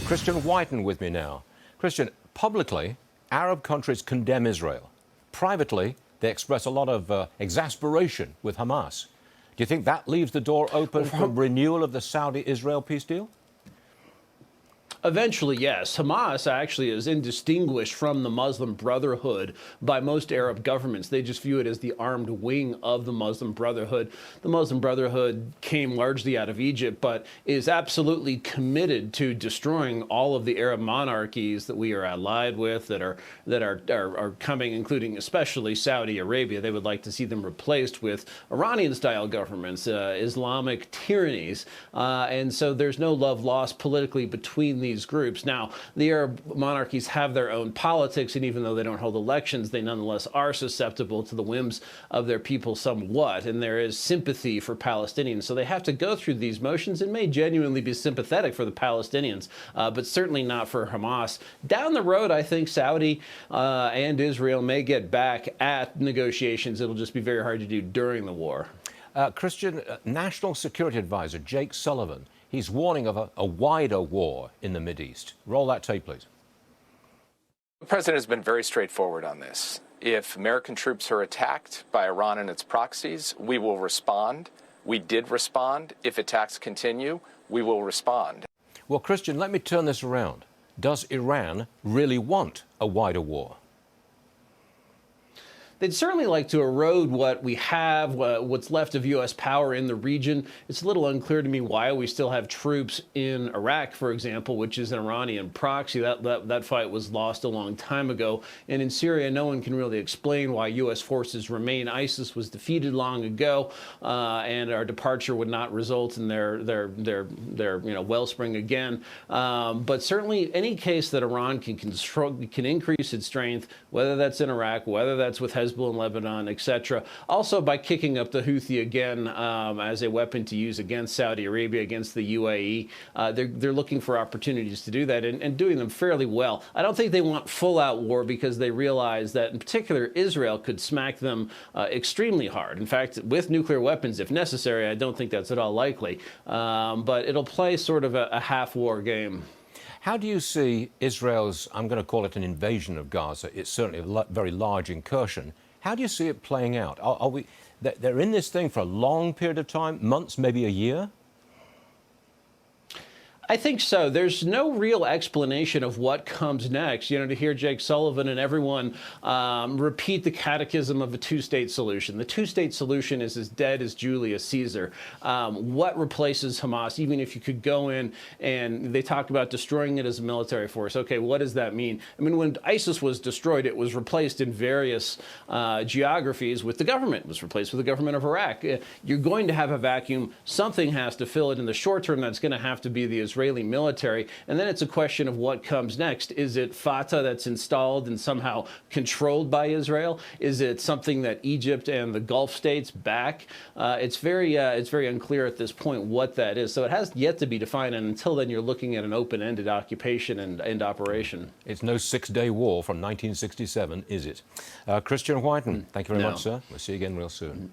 Christian Whiton with me now. Christian, publicly, Arab countries condemn Israel. Privately, they express a lot of exasperation with Hamas. Do you think that leaves the door open for renewal of the Saudi-Israel peace deal? Eventually, yes. Hamas actually is indistinguished from the Muslim Brotherhood by most Arab governments. They just view it as the armed wing of the Muslim Brotherhood. The Muslim Brotherhood came largely out of Egypt, but is absolutely committed to destroying all of the Arab monarchies that we are allied with, that are coming, including especially Saudi Arabia. They would like to see them replaced with Iranian-style governments, Islamic tyrannies, and so there's no love lost politically between these groups. Now, the Arab monarchies have their own politics, and even though they don't hold elections, they nonetheless are susceptible to the whims of their people somewhat, and there is sympathy for Palestinians. So they have to go through these motions and may genuinely be sympathetic for the Palestinians, but certainly not for Hamas. Down the road, I think Saudi and Israel may get back at negotiations. It'll just be very hard to do during the war. Christian, National Security Advisor Jake Sullivan, he's warning of a wider war in the Mideast. Roll that tape, please. The president has been very straightforward on this. If American troops are attacked by Iran and its proxies, we will respond. We did respond. If attacks continue, we will respond. Well, Christian, let me turn this around. Does Iran really want a wider war? They'd certainly like to erode what we have, what's left of U.S. power in the region. It's a little unclear to me why we still have troops in Iraq, for example, which is an Iranian proxy. That fight was lost a long time ago. And in Syria, no one can really explain why U.S. forces remain. ISIS was defeated long ago, and our departure would not result in their wellspring again. But certainly, any case that Iran can increase its strength, whether that's in Iraq, whether that's with Hezbollah in Lebanon, etc. Also by kicking up the Houthi again as a weapon to use against Saudi Arabia, against the UAE. They're looking for opportunities to do that and doing them fairly well. I don't think they want full-out war because they realize that, in particular, Israel could smack them extremely hard. In fact, with nuclear weapons, if necessary. I don't think that's at all likely. But it'll play sort of a half-war game. How do you see Israel's, I'm going to call it an invasion of Gaza, it's certainly a very large incursion. How do you see it playing out? They're in this thing for a long period of time, months, maybe a year? I think so. There's no real explanation of what comes next. You know, to hear Jake Sullivan and everyone repeat the catechism of a two-state solution. The two-state solution is as dead as Julius Caesar. What replaces Hamas, even if you could go in and they talked about destroying it as a military force? Okay, what does that mean? I mean, when ISIS was destroyed, it was replaced in various geographies with the government. It was replaced with the government of Iraq. You're going to have a vacuum. Something has to fill it in the short term. That's going to have to be the Israeli military. And then it's a question of what comes next. Is it Fatah that's installed and somehow controlled by Israel? Is it something that Egypt and the Gulf states back? It's very unclear at this point what that is. So it has yet to be defined. And until then, you're looking at an open-ended occupation and operation. It's no six-day war from 1967, is it? Christian Whiton, thank you very much, sir. We'll see you again real soon.